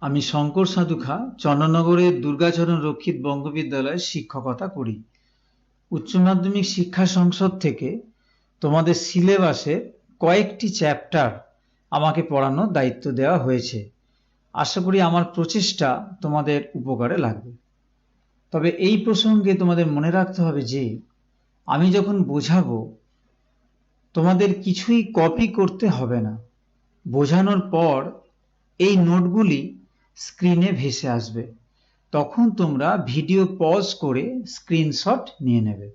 আমি শঙ্কর সাধুখা চন্দননগরের দুর্গাচরণ রক্ষিত বঙ্গবিদ্যালয়ে শিক্ষকতা করি। উচ্চ মাধ্যমিক শিক্ষা সংসদ থেকে তোমাদের সিলেবাসে কয়েকটি চ্যাপ্টার আমাকে পড়ানোর দায়িত্ব দেওয়া হয়েছে। আশা করি আমার প্রচেষ্টা তোমাদের উপকারে লাগবে। তবে এই প্রসঙ্গে তোমাদের মনে রাখতে হবে যে আমি যখন বোঝাবো তোমাদের কিছুই কপি করতে হবে না। বোঝানোর পর এই নোটগুলি স্ক্রিনে ভেসে আসবে, তখন তোমরা ভিডিও পজ করে স্ক্রিনশট নিয়ে নেবে।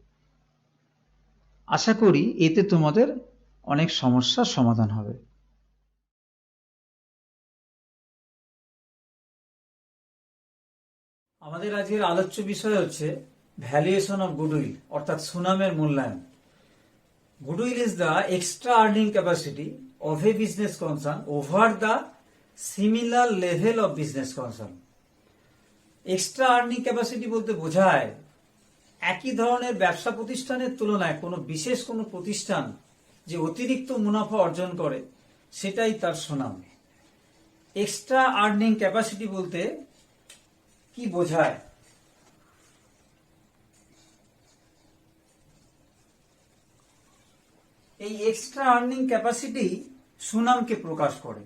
আশা করি এতে তোমাদের অনেক সমস্যার সমাধান হবে। আমাদের আজকের আলোচ্য বিষয় হচ্ছে ভ্যালুয়েশন অফ গুডউইল, অর্থাৎ সুনামের মূল্যায়ন। Goodwill is the extra earning capacity of a business concern over the similar level of business concern. Extra earning capacity বলতে বোঝায় একই ধরনের ব্যবসা প্রতিষ্ঠানের তুলনায় কোনো বিশেষ কোনো প্রতিষ্ঠান যে অতিরিক্ত মুনাফা অর্জন করে সেটাই তার সুনাম। এক্সট্রা আর্নিং ক্যাপাসিটি বলতে কি বোঝায়? এই এক্সট্রা আর্নিং ক্যাপাসিটি সুনামকে প্রকাশ করে।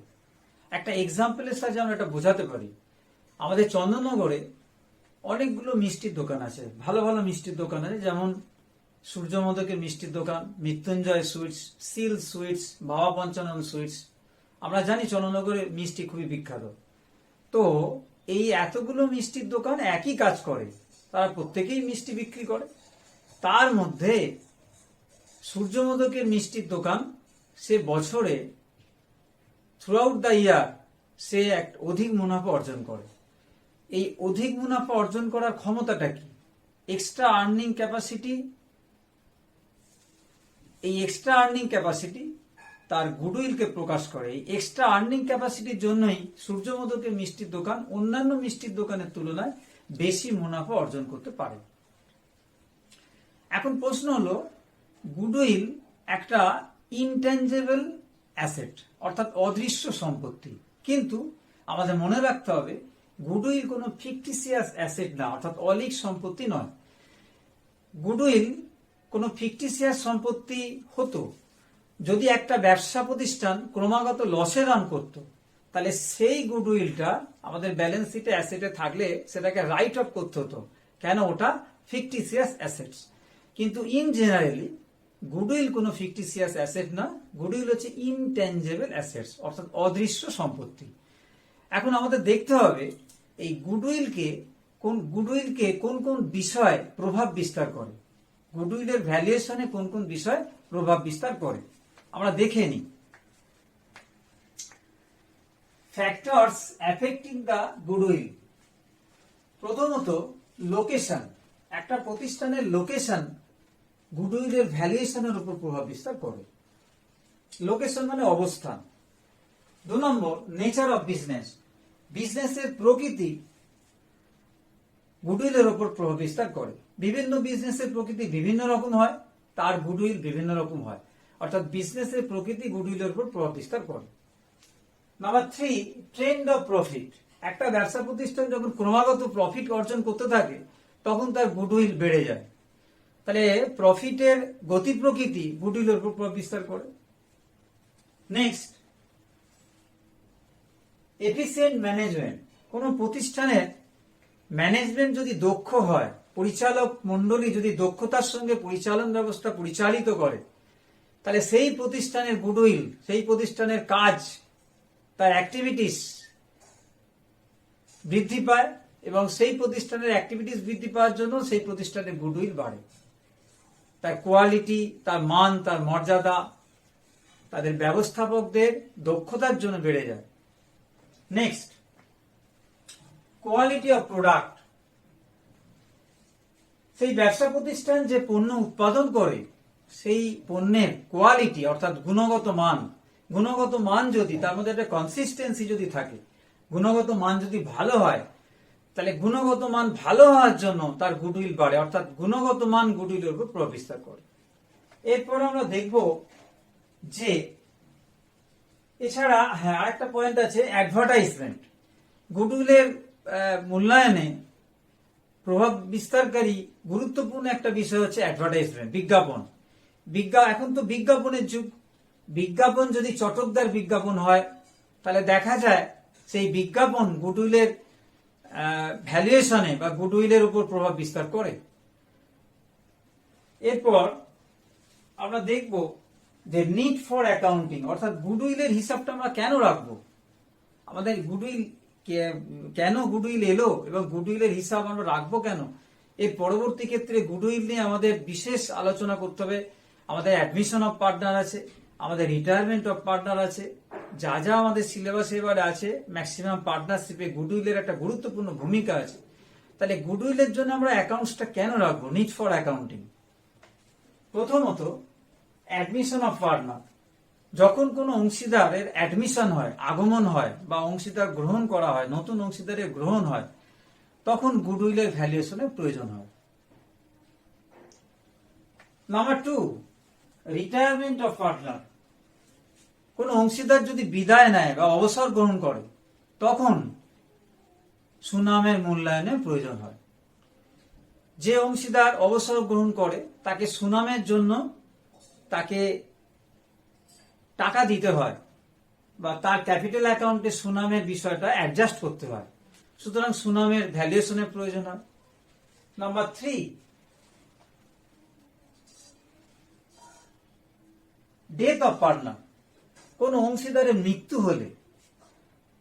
একটা এক্সাম্পলের সাহায্যে আমরা এটা বোঝাতে পারি। আমাদের চন্দননগরে অনেকগুলো মিষ্টির দোকান আছে, ভালো ভালো মিষ্টির দোকান আছে, যেমন সূর্যমদকের মিষ্টির দোকান, মৃত্যুঞ্জয় সুইটস, সিল সুইটস, বাবা পঞ্চানন সুইটস। আমরা জানি চন্দননগরে মিষ্টি খুবই বিখ্যাত। তো এই এতগুলো মিষ্টির দোকান একই কাজ করে, তারা প্রত্যেকেই মিষ্টি বিক্রি করে। তার মধ্যে সূর্যমদকের মিষ্টির দোকান সে বছরে থ্রু আউট দ্য ইয়ার সে এক অধিক মুনাফা অর্জন করে। এই অধিক মুনাফা অর্জন করার ক্ষমতাটা কি? Extra earning capacity. এই এক্সট্রা আর্নিং ক্যাপাসিটি তার গুডউইলকে প্রকাশ করে। এই এক্সট্রা আর্নিং ক্যাপাসিটির জন্যই সূর্যমদকের মিষ্টির দোকান অন্যান্য মিষ্টির দোকানের তুলনায় বেশি মুনাফা অর্জন করতে পারে। এখন প্রশ্ন হলো, গুডউইল একটা ইনট্যাঞ্জেবল অ্যাসেট, অর্থাৎ অদৃশ্য সম্পত্তি, কিন্তু আমাদের মনে রাখতে হবে গুডউইল কোনো ফিকটিসিয়াস অ্যাসেট না, অর্থাৎ অলিক সম্পত্তি নয়। গুডউইল কোনো ফিকটিসিয়াস সম্পত্তি হতো যদি একটা ব্যবসা প্রতিষ্ঠান ক্রমাগত লসে রান করত, তাহলে সেই গুডউইলটা আমাদের ব্যালেন্স শিটে অ্যাসেটে থাকলে সেটাকে রাইট অফ করতে হতো, কেন ওটা ফিকটিসিয়াস অ্যাসেটস। কিন্তু ইন জেনারেলি গুডউইল কোনো ফিকটিসিয়াস অ্যাসেট না, গুডউইল হচ্ছে ইনট্যাঞ্জেবল অ্যাসেটস, অর্থাৎ অদৃশ্য সম্পত্তি। এখন আমাদের দেখতে হবে এই গুডউইলকে কোন কোন বিষয় প্রভাব বিস্তার করে, গুডউইলের ভ্যালুয়েশনে কোন কোন বিষয় প্রভাব বিস্তার করে আমরা দেখে নিই। Factors affecting the goodwill. প্রথমত লোকেশন। একটা প্রতিষ্ঠানের লোকেশন গুডউইলের ভ্যালুয়েশনের উপর প্রভাব বিস্তার করে। লোকেশন মানে অবস্থান। 2 নম্বর, নেচার অফ বিজনেস। বিজনেসের প্রকৃতি গুডউইলের উপর প্রভাব বিস্তার করে। বিভিন্ন বিজনেসের প্রকৃতি বিভিন্ন রকম হয়, তার গুডউইল বিভিন্ন রকম হয়, অর্থাৎ বিজনেসের প্রকৃতি গুডউইলের উপর প্রভাব বিস্তার করে। Number 3, trend of profit. একটা ব্যবসা প্রতিষ্ঠান যখন ক্রমাগত প্রফিট অর্জন করতে থাকে তখন তার গুডউইল বেড়ে যায়। তাহলে প্রফিটের গতি প্রকৃতি গুডউইলের উপর প্রভাব বিস্তার করে। Next, efficient management. কোন প্রতিষ্ঠানের ম্যানেজমেন্ট যদি দক্ষ হয়, পরিচালক মন্ডলী যদি দক্ষতার সঙ্গে পরিচালন ব্যবস্থা পরিচালিত করে, তাহলে সেই প্রতিষ্ঠানের গুডউইল, সেই প্রতিষ্ঠানের কাজ, তার অ্যাক্টিভিটিস বৃদ্ধি পায় এবং সেই প্রতিষ্ঠানের অ্যাক্টিভিটিস বৃদ্ধি পাওয়ার জন্য সেই প্রতিষ্ঠানের গুডউইল বাড়ে। তার কোয়ালিটি, তার মান, তার মর্যাদা, তাদের ব্যবস্থাপকদের দক্ষতার জন্য বেড়ে যায়। Next, quality of product. সেই ব্যবসা প্রতিষ্ঠান যে পণ্য উৎপাদন করে সেই পণ্যের কোয়ালিটি, অর্থাৎ গুণগত মান যদি তার মধ্যে একটা কনসিস্টেন্সি যদি থাকে, গুণগত মান যদি ভালো হয়, তাহলে গুণগত মান ভালো হওয়ার জন্য তার গুডউইল বাড়ে, অর্থাৎ গুণগত মান গুডউইলের উপর প্রভাব বিস্তার করে। এরপর আমরা দেখব যে এছাড়া আরেকটা পয়েন্ট আছে, অ্যাডভার্টাইজমেন্ট। গুডউইলের মূল্যায়নে প্রভাব বিস্তারকারী গুরুত্বপূর্ণ একটা বিষয় হচ্ছে অ্যাডভার্টাইজমেন্ট, বিজ্ঞাপন। এখন তো বিজ্ঞাপনের যুগ। বিজ্ঞাপন যদি চটকদার বিজ্ঞাপন হয় তাহলে দেখা যায় সেই বিজ্ঞাপন গুডউইলের ভ্যালুয়েশনে বা গুডউইলের উপর প্রভাব বিস্তার করে। এরপর আমরা দেখব যে নিড ফর অ্যাকাউন্টিং, অর্থাৎ গুডউইলের হিসাবটা আমরা কেন রাখবো, আমাদের গুডউইল কেন গুডউইল এলো এবং গুডউইলের হিসাব আমরা রাখবো কেন। এর পরবর্তী ক্ষেত্রে গুডউইল নিয়ে আমাদের বিশেষ আলোচনা করতে হবে। আমাদের অ্যাডমিশন অফ পার্টনার আছে, আমাদের রিটায়ারমেন্ট অফ পার্টনার আছে, যা যা আমাদের সিলেবাসে এবারে আছে, ম্যাক্সিমাম পার্টনারশিপে গুডউইলের একটা গুরুত্বপূর্ণ ভূমিকা আছে। তাহলে গুডউইলের জন্য আমরা অ্যাকাউন্টসটা কেন রাখবো, নিড ফর অ্যাকাউন্টিং। প্রথমত অ্যাডমিশন অফ পার্টনার, যখন কোনো অংশীদারের অ্যাডমিশন হয়, আগমন হয় বা অংশীদার গ্রহণ করা হয়, নতুন অংশীদারের গ্রহণ হয়, তখন গুডউইলের ভ্যালুয়েশনের প্রয়োজন হয়। নাম্বার 2, রিটায়ারমেন্ট অফ পার্টনার, কোন অংশীদার যদি বিদায় নেয় বা অবসর গ্রহণ করে তখন সুনামের মূল্যায়নের প্রয়োজন হয়। যে অংশীদার অবসর গ্রহণ করে তাকে সুনামের জন্য তাকে টাকা দিতে হয় বা তার ক্যাপিটাল অ্যাকাউন্টে সুনামের বিষয়টা অ্যাডজাস্ট করতে হয়, সুতরাং সুনামের ভ্যালুয়েশনের প্রয়োজন হয়। নাম্বার 3, ডেথ অফ পার্টনার, কোন অংশীদারের মৃত্যু হলে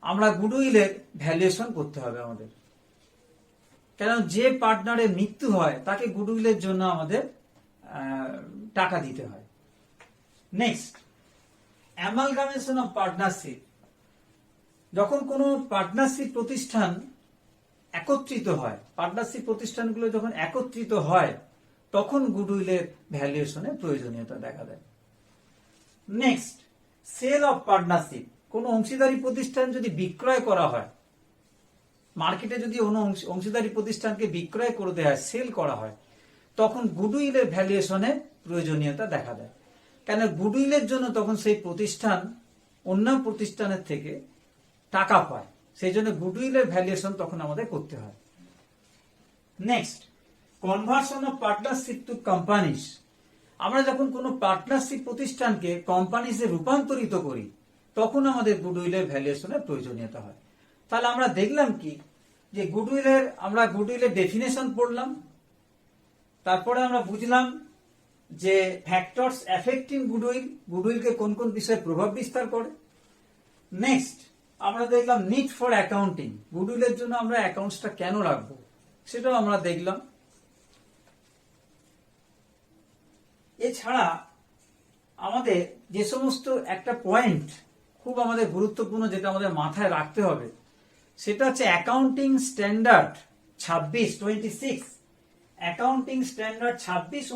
আমরা গুডউইলের ভ্যালুয়েশন করতে হবে আমাদের, কারণ যে পার্টনারের মৃত্যু হয় তাকে গুডউইলের জন্য আমাদের টাকা দিতে হয়। নেক্সট, অ্যামালগামেশন অফ পার্টনারশিপ, যখন কোনো পার্টনারশিপ প্রতিষ্ঠান একত্রিত হয়, পার্টনারশিপ প্রতিষ্ঠানগুলো যখন একত্রিত হয় তখন গুডউইলের ভ্যালুয়েশনের প্রয়োজনীয়তা দেখা দেয়। নেক্সট, সেল অফ পার্টনারশিপ, কোন অংশীদারি প্রতিষ্ঠান যদি বিক্রয় করা হয়, মার্কেটে যদি কোনো অংশীদারি প্রতিষ্ঠানকে বিক্রয় করে দেওয়া হয়, সেল করা হয়, তখন গুডউইলের ভ্যালুয়েশনের প্রয়োজনীয়তা দেখা দেয়। কেন গুডউইলের জন্য তখন সেই প্রতিষ্ঠান অন্য প্রতিষ্ঠানের থেকে টাকা পায়, সেই জন্য গুডউইলের ভ্যালুয়েশন তখন আমাদের করতে হয়। Next, conversion of partnership to companies, আমরা যখন কোনো পার্টনারশিপ প্রতিষ্ঠানকে কোম্পানিজে রূপান্তরিত করি তখন আমাদের গুডউইলের ভ্যালুয়েশনের প্রয়োজনীয়তা হয়। তাহলে আমরা দেখলাম কি, যে আমরা গুডউইলের ডেফিনেশন পড়লাম, তারপরে আমরা বুঝলাম যে ফ্যাক্টরস এফেক্টিং গুডউইল, গুডউইলকে কোন কোন বিষয়ে প্রভাব বিস্তার করে। নেক্সট আমরা দেখলাম নিড ফর অ্যাকাউন্টিং, গুডউইলের জন্য আমরা অ্যাকাউন্টসটা কেন রাখবো সেটাও আমরা দেখলাম। এছাড়া আমাদের যে সমস্ত একটা পয়েন্ট খুব আমাদের গুরুত্বপূর্ণ, যেটা আমাদের মাথায় রাখতে হবে, সেটা হচ্ছে অ্যাকাউন্টিং স্ট্যান্ডার্ড 26 অ্যাকাউন্টিং স্ট্যান্ডার্ড 26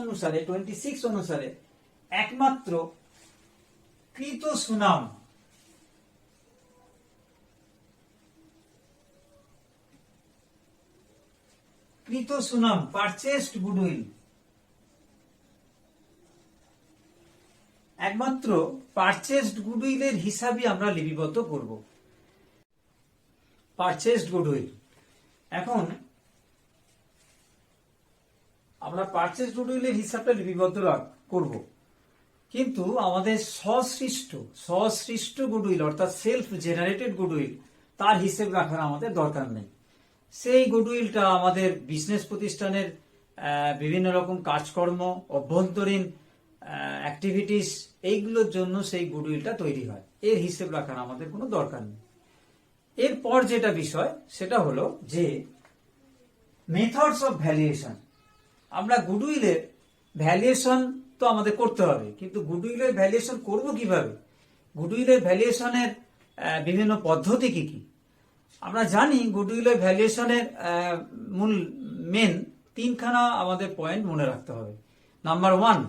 অনুসারে একমাত্র কৃত সুনাম পারচেসড গুডউইল, একমাত্র পারচেসড গুডউইলের হিসাবই আমরা লিপিবদ্ধ করব। পারচেসড গুডউইল, এখন আমরা পারচেসড গুডউইলের হিসাবটা লিপিবদ্ধ করব, কিন্তু আমাদের স্বসৃষ্ট গুডউইল অর্থাৎ সেলফ জেনারেটেড গুডউইল তার হিসেব রাখার আমাদের দরকার নেই। সেই গুডউইলটা আমাদের বিজনেস প্রতিষ্ঠানের বিভিন্ন রকম কাজকর্ম, অভ্যন্তরীণ অ্যাক্টিভিটিস, এইগুলোর জন্য সেই গুডউইলটা তৈরি হয়, এর হিসেব রাখার আমাদের কোনো দরকার নেই। এরপর যেটা বিষয় সেটা হলো যে মেথডস অফ ভ্যালুয়েশন, আমরা গুডউইলের ভ্যালুয়েশন তো আমাদের করতে হবে, কিন্তু গুডউইলের ভ্যালুয়েশন করব কিভাবে, গুডউইলের ভ্যালুয়েশনের বিভিন্ন পদ্ধতি কি কি। আমরা জানি গুডউইলের ভ্যালুয়েশনের মূল মেন তিনখানা আমাদের পয়েন্ট মনে রাখতে হবে। নাম্বার 1,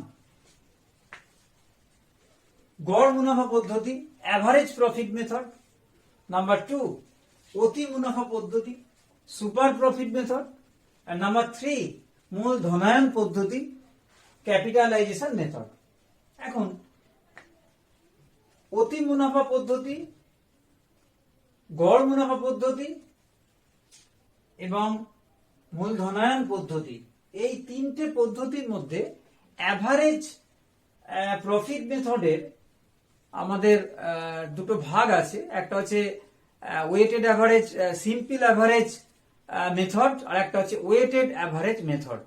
গড় মুনাফা পদ্ধতি, অ্যাভারেজ প্রফিট মেথড। নাম্বার 2, অতি মুনাফা পদ্ধতি, সুপার প্রফিট মেথড। আর নাম্বার 3, মূল ধনায়ন পদ্ধতি, ক্যাপিটালাইজেশন মেথড। এখন অতি মুনাফা পদ্ধতি, গড় মুনাফা পদ্ধতি এবং মূলধনায়ন পদ্ধতি, এই তিনটে পদ্ধতির মধ্যে অ্যাভারেজ প্রফিট মেথডের আমাদের দুটো ভাগ আছে। একটা হচ্ছে weighted average, simple average method, আর একটা হচ্ছে ওয়েটেড অ্যাভারেজ মেথড।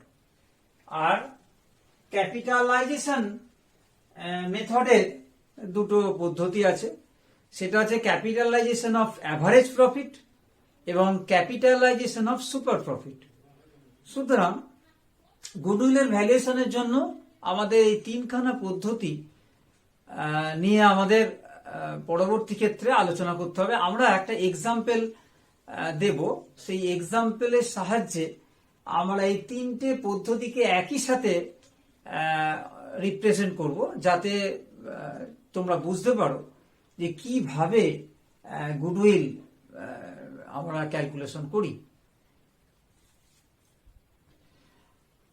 আর ক্যাপিটালাইজেশন মেথডের দুটো পদ্ধতি আছে, সেটা হচ্ছে ক্যাপিটালাইজেশন অফ অ্যাভারেজ প্রফিট এবং ক্যাপিটালাইজেশন অফ সুপার প্রফিট। সুতরাং গুডউইলের ভ্যালুয়েশনের জন্য আমাদের এই তিনখানা পদ্ধতি নিয়ে আমাদের পরবর্তী ক্ষেত্রে আলোচনা করতে হবে। আমরা একটা এক্সাম্পল দেব, সেই এক্সাম্পলের সাহায্যে আমরা এই তিনটে পদ্ধতিকে একই সাথে রিপ্রেজেন্ট করব, যাতে তোমরা বুঝতে পারো যে কিভাবে গুডউইল আমরা ক্যালকুলেশন করি।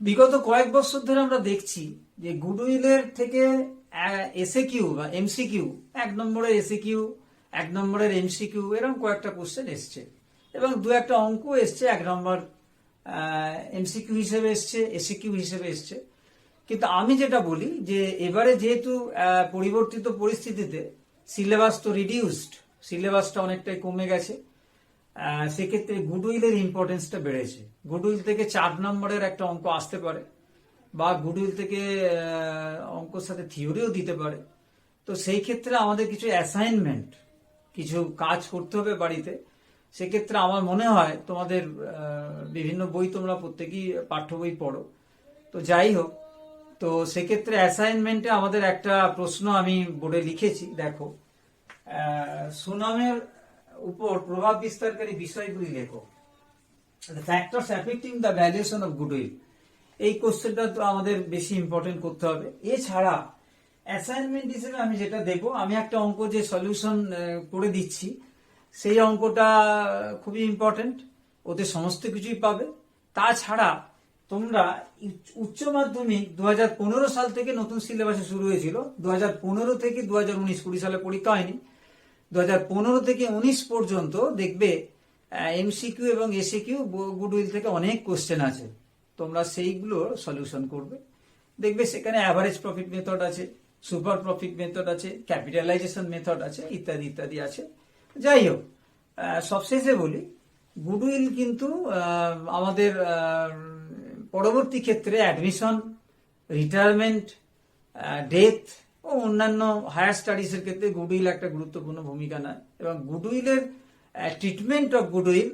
বিগত কয়েক বছর ধরে আমরা দেখছি যে গুডউইলের থেকে এসএকিউ বা এমসিকিউ, 1 নম্বরের এসএকিউ, 1 নম্বরের এমসিকিউ, এরকম কয়েকটা কোশ্চেন এসছে এবং দু একটা অঙ্ক এসছে 1 নম্বর এমসিকিউ হিসেবে এসছে, এসএকিউ হিসেবে এসছে। কিন্তু আমি যেটা বলি যে এবারে যেহেতু পরিবর্তিত পরিস্থিতিতে সিলেবাস তো রিডিউসড, সিলেবাসটা অনেকটাই কমে গেছে, সেক্ষেত্রে গুডউইলের ইম্পর্টেন্সটা বেড়েছে। গুডউইল থেকে 4 নম্বরের একটা অঙ্ক আসতে পারে, বা গুডউইল থেকে অঙ্কর সাথে থিওরিও দিতে পারে। তো সেই ক্ষেত্রে আমাদের কিছু অ্যাসাইনমেন্ট, কিছু কাজ করতে হবে বাড়িতে। সেক্ষেত্রে আমার মনে হয় তোমাদের বিভিন্ন বই তোমরা প্রত্যেকেই পাঠ্য বই পড়ো, তো যাই হোক, তো সেক্ষেত্রে অ্যাসাইনমেন্টে আমাদের একটা প্রশ্ন আমি বোর্ডে লিখেছি, দেখো, সুনামের উপর প্রভাব বিস্তারকারী বিষয়গুলি লেখো, factors affecting the valuation of goodwill. এই কোশ্চেনটা তো আমাদের বেশি ইম্পর্টেন্ট করতে হবে। এছাড়া অ্যাসাইনমেন্ট হিসেবে আমি যেটা দেব, আমি একটা অঙ্ক যে সলিউশন করে দিচ্ছি, সেই অঙ্কটা খুবই ইম্পর্টেন্ট, ওতে সমস্ত কিছুই পাবে। তাছাড়া তোমরা উচ্চ মাধ্যমিক 2015 সাল থেকে নতুন সিলেবাসে শুরু হয়েছিল, 2015 থেকে 2019-20 সালে পরীক্ষা হয়নি, 2015 থেকে 19 পর্যন্ত দেখবে এমসিকিউ এবং এসএকিউ গুডউইল থেকে অনেক কোশ্চেন আছে, তোমরা সেইগুলো সলিউশন করবে। দেখবে সেখানে অ্যাভারেজ প্রফিট মেথড আছে, সুপার প্রফিট মেথড আছে, ক্যাপিটালাইজেশন মেথড আছে, ইত্যাদি ইত্যাদি আছে। যাই হোক, সবশেষে বলি, গুডউইল কিন্তু আমাদের পরবর্তী ক্ষেত্রে অ্যাডমিশন, রিটায়ারমেন্ট, ডেথ ও অন্যান্য হায়ার স্টাডিজের ক্ষেত্রে গুডউইল একটা গুরুত্বপূর্ণ ভূমিকা নেয়। এবং গুডউইলের ট্রিটমেন্ট অফ গুডউইল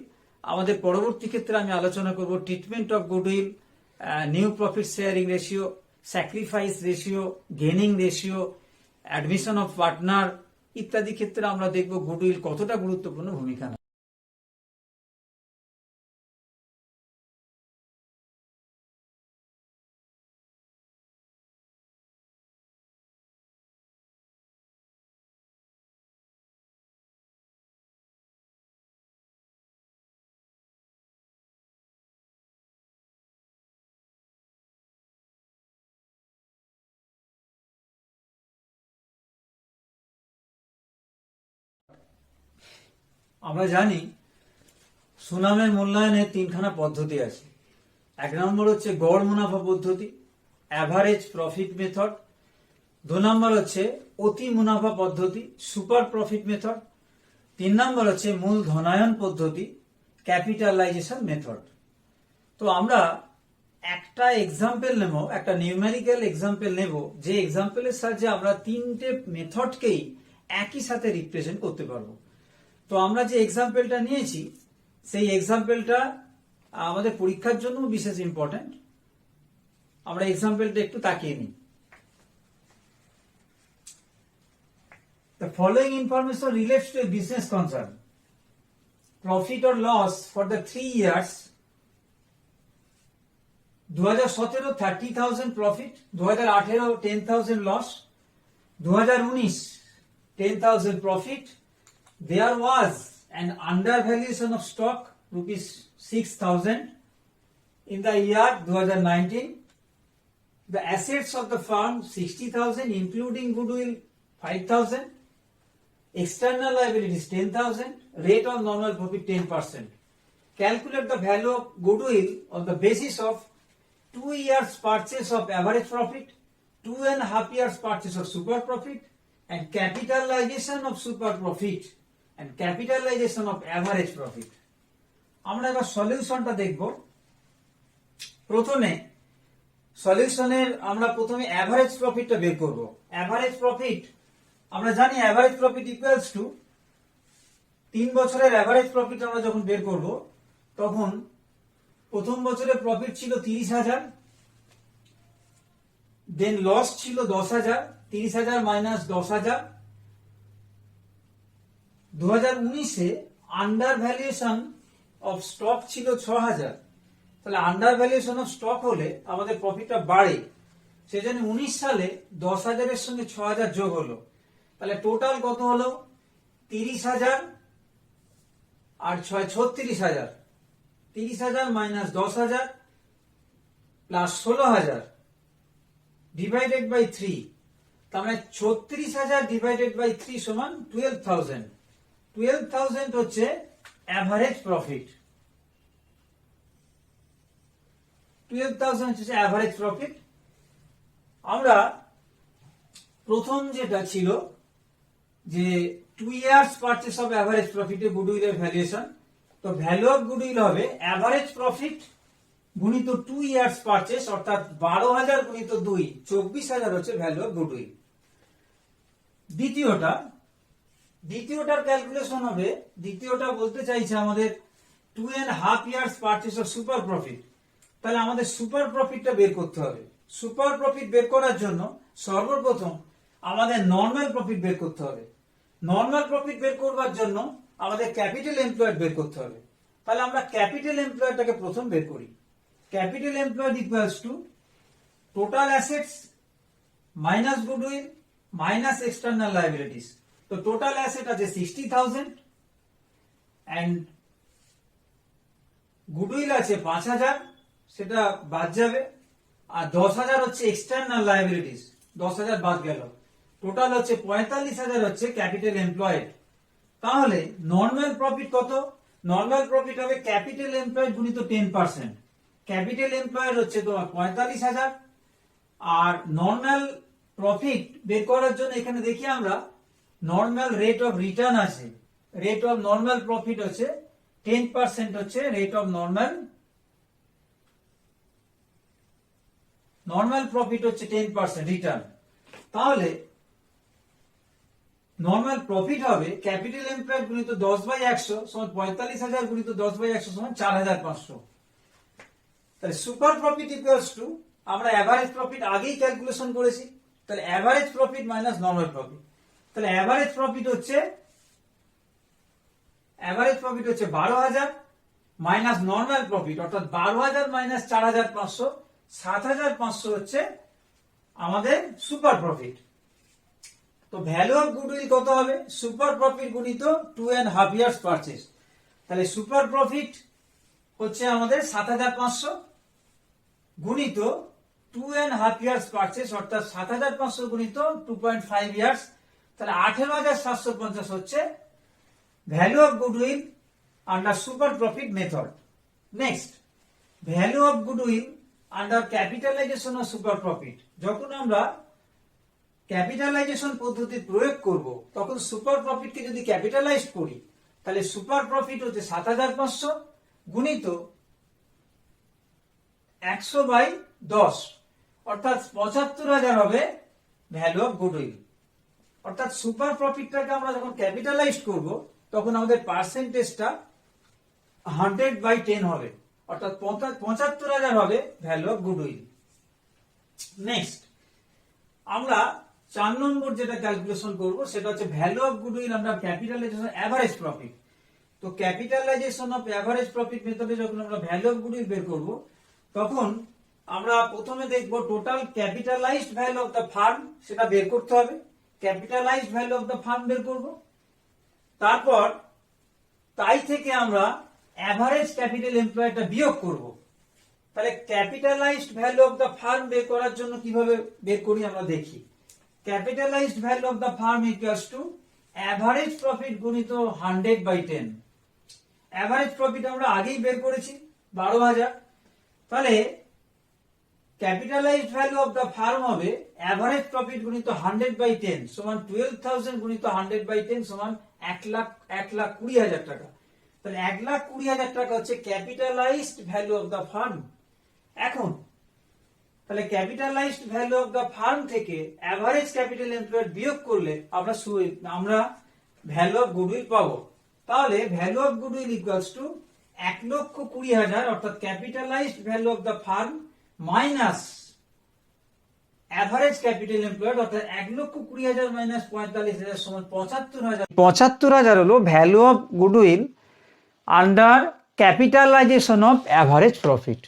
আমাদের পরবর্তী ক্ষেত্রে আমি আলোচনা করব। Treatment of goodwill, new profit sharing ratio, sacrifice ratio, gaining ratio, admission of partner ইত্যাদি ক্ষেত্রে আমরা দেখব গুডউইল কতটা গুরুত্বপূর্ণ ভূমিকা নেয়। আমরা জানি সুনামের মূল্যায়নের 3খানা পদ্ধতি আছে। 1 নম্বর হচ্ছে গড় মুনাফা পদ্ধতি, অ্যাভারেজ প্রফিট মেথড। 2 নম্বর হচ্ছে অতি মুনাফা পদ্ধতি, সুপার প্রফিট মেথড। 3 নম্বর হচ্ছে মূলধনায়ন পদ্ধতি, ক্যাপিটালাইজেশন মেথড। তো আমরা একটা এক্সাম্পল নেব, একটা নিউমেরিক্যাল এক্সাম্পল নেব, যে এক্সাম্পলের সাহায্যে আমরা 3টে মেথডকেই একই সাথে রিপ্রেজেন্ট করতে পারবো। তো আমরা যে এক্সাম্পলটা নিয়েছি, সেই এক্সাম্পলটা আমাদের পরীক্ষার জন্য বিশেষ ইম্পর্টেন্ট। আমরা এক্সাম্পলটা একটু তাকিয়ে নিই। The following information relates to a business concern. Profit or loss for the 3 years 2017 30,000 profit, 2018 10,000 loss, 2019 10,000 profit. There was an undervaluation of stock rupees 6,000 in the year 2019. The assets of the firm 60,000 including goodwill 5,000, external liabilities 10,000, rate of normal profit 10%. Calculate the value of goodwill on the basis of 2 years purchase of average profit, 2.5 years purchase of super profit, and capitalization of super profit and capitalization of average profit. আমরা এবার সলিউশনটা দেখব। প্রথমে সলিউশনের আমরা প্রথমে average প্রফিটটা বের করব। অ্যাভারেজ প্রফিট আমরা জানি অ্যাভারেজ প্রফিট ইকুয়ালস টু 3 বছরের অ্যাভারেজ প্রফিট আমরা যখন বের করব তখন প্রথম বছরের প্রফিট ছিল 30,000, দেন লস ছিল 10,000, 30,000 মাইনাস 10,000। 2019-এ আন্ডার ভ্যালুয়েশন অফ স্টক ছিল 6,000। তাহলে আন্ডার ভ্যালুয়েশন অফ স্টক হলে আমাদের প্রফিটটা বাড়ে, সেজন্য 19 সালে 10,000 এর সঙ্গে 6,000 যোগ হলো। তাহলে টোটাল কত হলো? 30,000 আর 6 36,000। 30,000 মাইনাস 10,000 প্লাস 16,000 ডিভাইডেড বাই 3। তার মানে 36,000 ডিভাইডেড বাই 3 সমান 12,000। 12,000 হচ্ছে অ্যাভারেজ প্রফিট। 12,000 হচ্ছে অ্যাভারেজ প্রফিট। আমরা প্রথম যেটা ছিল যে 2 ইয়ার্স পারচেস অফ অ্যাভারেজ প্রফিটে গুডউইলের ভ্যালুয়েশন, তো ভ্যালু অফ গুডউইল হবে অ্যাভারেজ প্রফিট গুণিত 2 ইয়ার্স পারচেস, অর্থাৎ 12,000 গুণিত 2, 24,000 হচ্ছে ভ্যালু অফ গুডউইল। দ্বিতীয়টার ক্যালকুলেশন হবে, দ্বিতীয়টা বলতে চাইছে আমাদের 2.5 years purchase of super profit. তাহলে আমাদের সুপার প্রফিটটা বের করতে হবে। সুপার প্রফিট বের করার জন্য সর্বপ্রথম আমাদের নর্মাল প্রফিট বের করতে হবে। নর্মাল প্রফিট বের করবার জন্য আমাদের ক্যাপিটাল এমপ্লয়েড বের করতে হবে। তাহলে আমরা ক্যাপিটাল এমপ্লয়েডটাকে প্রথম বের করি। Capital employed equals to total assets minus goodwill minus external liabilities. তো টোটাল অ্যাসেট আছে 60,000 এন্ড গুডউইল আছে 5,000, সেটা বাদ যাবে, আর 10,000 হচ্ছে এক্সটার্নাল লায়াবিলিটিস, 10,000 বাদ গেল। টোটাল হচ্ছে 45,000 হচ্ছে ক্যাপিটাল এমপ্লয়েড। তাহলে নর্মাল প্রফিট কত? নর্মাল প্রফিট হবে ক্যাপিটাল এমপ্লয়েড গুণিত 10%। ক্যাপিটাল এমপ্লয়েড হচ্ছে তোমার 45,000। আর নর্মাল প্রফিট বের করার জন্য এখানে দেখি আমরা নর্মাল রেট অফ রিটার্ন আছে। রেট অফ নর্মাল প্রফিট হচ্ছে 10% হচ্ছে রেট অফ নর্মাল প্রফিট হচ্ছে 10% রিটার্ন। তাহলে নর্মাল প্রফিট হবে ক্যাপিটাল এমপ্লয়েড গুণিত 10/100 সমান 45,000 গুণিত 10/100 সমান 4,500। তাহলে সুপার প্রফিট ইকুয়ালস টু, আমরা অ্যাভারেজ প্রফিট আগেই ক্যালকুলেশন করেছি, তাহলে average profit minus normal profit. তাহলে অ্যাভারেজ প্রফিট হচ্ছে 12,000 মাইনাস নর্মাল প্রফিট, অর্থাৎ 12,000 মাইনাস 4,500, 7,500 হচ্ছে আমাদের সুপার প্রফিট। তো ভ্যালু অফ গুডউইল কত হবে? সুপার প্রফিট গুণিত 2.5 ইয়ার্স পারচেস। তাহলে সুপার প্রফিট হচ্ছে আমাদের 7,500 গুণিত 2.5 ইয়ার্স পারচেস, অর্থাৎ 7,500 গুণিত 2.5 ইয়ার্স, তাহলে 18,750 হচ্ছে value of goodwill under super profit method. Next, value of goodwill under capitalisation of super profit. যখন আমরা ক্যাপিটালাইজেশন পদ্ধতি প্রয়োগ করব তখন সুপার প্রফিটকে যদি ক্যাপিটালাইজ করি তাহলে সুপার প্রফিট হচ্ছে 7,500 গুণিত 100/10, অর্থাৎ 75,000 হবে ভ্যালু অফ গুডউইল। অর্থাৎ সুপার প্রফিটটাকে আমরা যখন ক্যাপিটালাইজ করব তখন আমাদের পার্সেন্টেজটা 100/10 হবে, অর্থাৎ 75,000 হবে ভ্যালু অফ গুডউইল। নেক্সট, আমরা 4 নম্বর যেটা ক্যালকুলেশন করব সেটা হচ্ছে value of goodwill under capitalisation average profit. তো ক্যাপিটালাইজেশন অফ এভারেজ প্রফিট মেথডে যখন আমরা ভ্যালু অফ গুডউইল বের করব তখন আমরা প্রথমে দেখব total capitalised value of the farm, সেটা বের করতে হবে। Capitalised value of the farm বের করব, তারপর তাই থেকে আমরা এভারেজ ক্যাপিটাল এমপ্লয়েডটা বিয়োগ করব। তাহলে capitalised value of the farm বের করার জন্য কিভাবে বের করি আমরা দেখি। Capitalised value of the farm equals to average profit গুণিত 100/10। অ্যাভারেজ প্রফিট আমরা আগেই বের করেছি 12,000। তাহলে capitalised value of the farm হবে অ্যাভারেজ প্রফিট গুণিত 100/10 সমান 12,000 গুণিত 100/10 সমান 1,20,000 টাকা। তাহলে 1,20,000 টাকা হচ্ছে capitalised value of the firm. এখন তাহলে capitalised value of the firm থেকে অ্যাভারেজ ক্যাপিটাল এমপ্লয়েড বিয়োগ করলে আমরা ভ্যালু অফ গুডউইল পাবো। তাহলে value of goodwill equals to 1,20,000 অর্থাৎ capitalised value of the firm minus average capital employed অর্থাৎ 1,20,000 মাইনাস 45,000 সমান 75,000। 75,000 হলো value of goodwill under capitalisation of average profit.